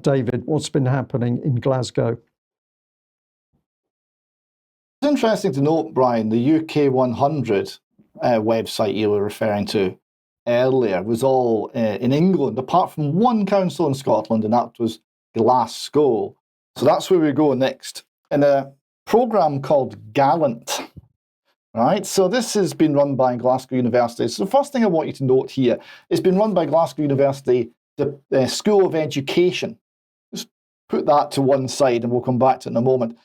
David, what's been happening in Glasgow? It's interesting to note, Brian, the UK 100 website you were referring to earlier was all in England, apart from one council in Scotland, and that was Glasgow. So that's where we go next, in a programme called GALLANT. Right, so this has been run by Glasgow University. So the first thing I want you to note here, it's been run by Glasgow University, the School of Education. Just put that to one side and we'll come back to it in a moment.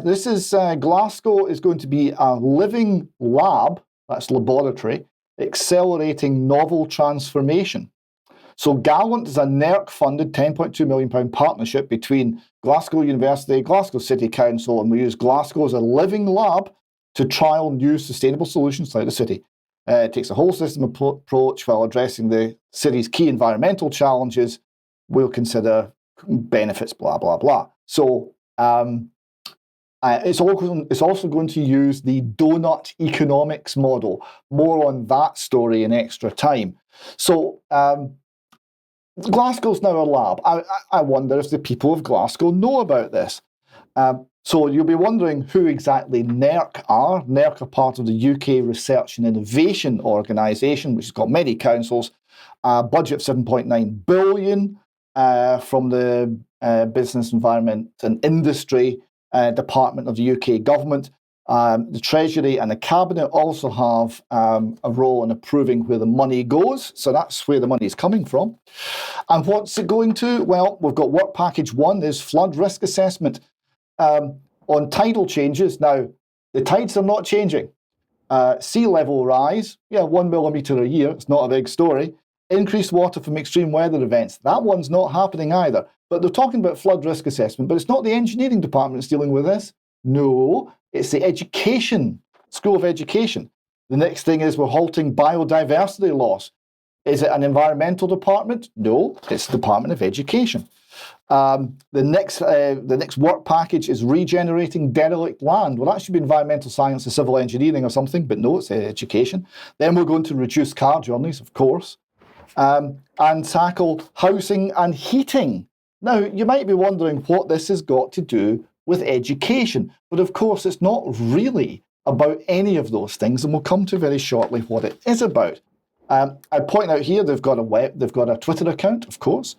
This is, Glasgow is going to be a living lab, that's laboratory, accelerating novel transformation. So GALLANT is a NERC-funded £10.2 million partnership between Glasgow University, Glasgow City Council, and we use Glasgow as a living lab to trial new sustainable solutions throughout the city. It takes a whole system approach while addressing the city's key environmental challenges. We'll consider benefits, blah, blah, blah. So it's also going to use the donut economics model. More on that story in extra time. So Glasgow's now a lab. I wonder if the people of Glasgow know about this. So you'll be wondering who exactly NERC are. NERC are part of the UK Research and Innovation Organisation, which has got many councils, budget of £7.9 billion from the Business, Environment and Industry Department of the UK government. The Treasury and the Cabinet also have a role in approving where the money goes. So that's where the money is coming from. And what's it going to? Well, we've got work package 1 is flood risk assessment. On tidal changes, now the tides are not changing. Sea level rise, 1 millimetre a year, it's not a big story. Increased water from extreme weather events, that one's not happening either. But they're talking about flood risk assessment, but it's not the engineering department that's dealing with this. No, it's the education, School of Education. The next thing is we're halting biodiversity loss. Is it an environmental department? No, it's the Department of Education. The next work package is regenerating derelict land. Well, that should be environmental science or civil engineering or something, but no, it's education. Then we're going to reduce car journeys, of course, and tackle housing and heating. Now, you might be wondering what this has got to do with education, but of course, it's not really about any of those things, and we'll come to very shortly what it is about. I point out here they've got a Twitter account, of course.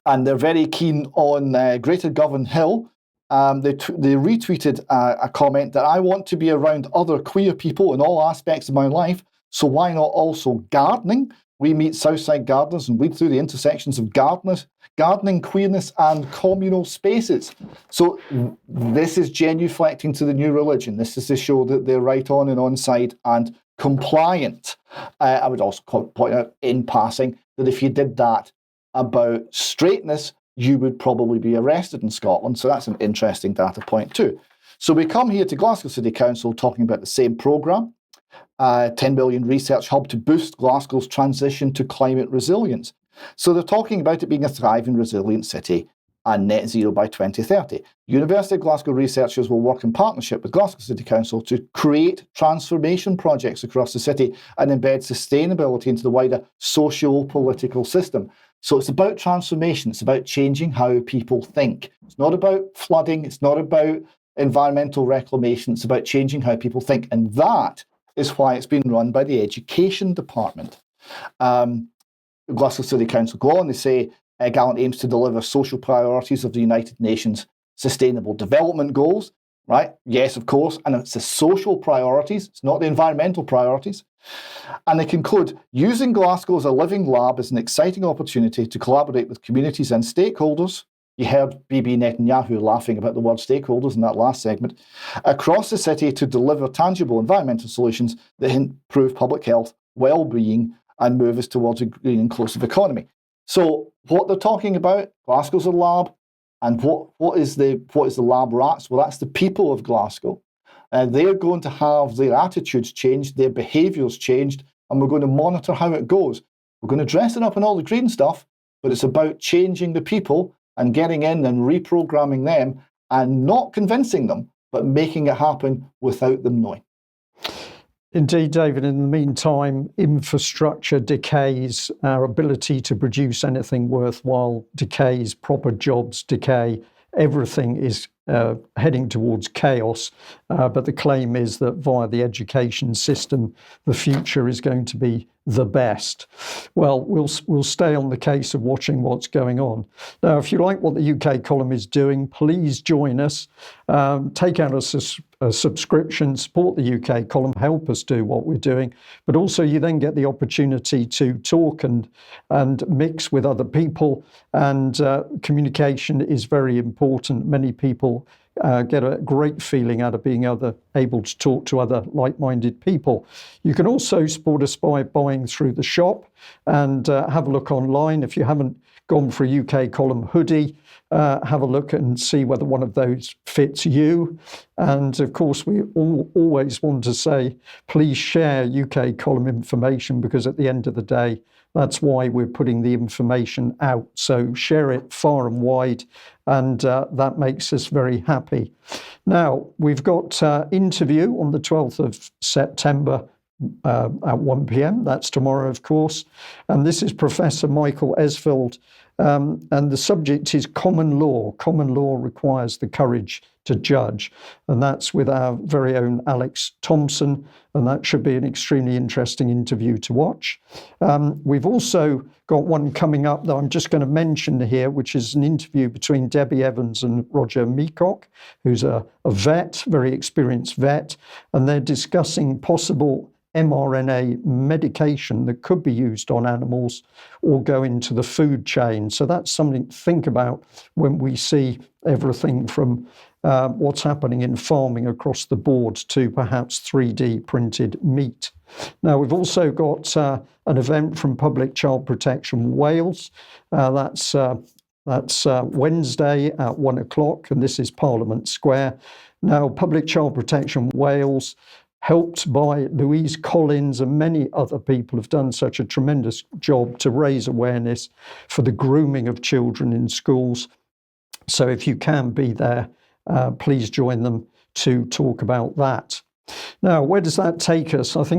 And they're very keen on Greater Govan Hill. They retweeted a comment that I want to be around other queer people in all aspects of my life, so why not also gardening? We meet Southside gardeners and weed through the intersections of gardening, queerness and communal spaces. So this is genuflecting to the new religion. This is to show that they're right on and onside and compliant. I would also point out in passing that if you did that about straightness, you would probably be arrested in Scotland. So that's an interesting data point too. So we come here to Glasgow City Council talking about the same programme, 10 million research hub to boost Glasgow's transition to climate resilience. So they're talking about it being a thriving, resilient city and net zero by 2030. University of Glasgow researchers will work in partnership with Glasgow City Council to create transformation projects across the city and embed sustainability into the wider socio-political system. So it's about transformation. It's about changing how people think. It's not about flooding. It's not about environmental reclamation. It's about changing how people think. And that is why it's been run by the Education Department. Glasgow City Council go on, they say, GALLANT aims to deliver social priorities of the United Nations Sustainable Development Goals, right? Yes, of course, and it's the social priorities, it's not the environmental priorities. And they conclude, using Glasgow as a living lab is an exciting opportunity to collaborate with communities and stakeholders. You heard Bibi Netanyahu laughing about the word stakeholders in that last segment, across the city to deliver tangible environmental solutions that improve public health, well-being, and move us towards a green inclusive economy. So what they're talking about, Glasgow's a lab, and what is the lab rats? Well, that's the people of Glasgow. They're going to have their attitudes changed, their behaviours changed, and we're going to monitor how it goes. We're going to dress it up in all the green stuff, but it's about changing the people and getting in and reprogramming them and not convincing them, but making it happen without them knowing. Indeed, David. In the meantime, infrastructure decays, our ability to produce anything worthwhile decays, proper jobs decay, everything is heading towards chaos. But the claim is that via the education system, the future is going to be the best. Well, we'll stay on the case of watching what's going on. Now, if you like what the UK column is doing, please join us. Take out a subscription, support the UK column, help us do what we're doing. But also you then get the opportunity to talk and mix with other people. And communication is very important. Many people get a great feeling out of being able to talk to other like-minded people. You can also support us by buying through the shop and have a look online. If you haven't gone for a UK column hoodie, have a look and see whether one of those fits you. And of course, we always want to say, please share UK column information, because at the end of the day, that's why we're putting the information out. So share it far and wide, and that makes us very happy. Now, we've got interview on the 12th of September at 1 p.m. That's tomorrow, of course. And this is Professor Michael Esfeld. And the subject is common law. Common law requires the courage to judge. And that's with our very own Alex Thompson. And that should be an extremely interesting interview to watch. We've also got one coming up that I'm just going to mention here, which is an interview between Debbie Evans and Roger Meacock, who's a vet, very experienced vet. And they're discussing possible mRNA medication that could be used on animals or go into the food chain. So that's something to think about when we see everything from what's happening in farming across the board to perhaps 3D printed meat. Now, we've also got an event from Public Child Protection Wales. That's Wednesday at 1 o'clock, and this is Parliament Square. Now, Public Child Protection Wales, helped by Louise Collins and many other people, have done such a tremendous job to raise awareness for the grooming of children in schools. So if you can be there, please join them to talk about that. Now, where does that take us? I think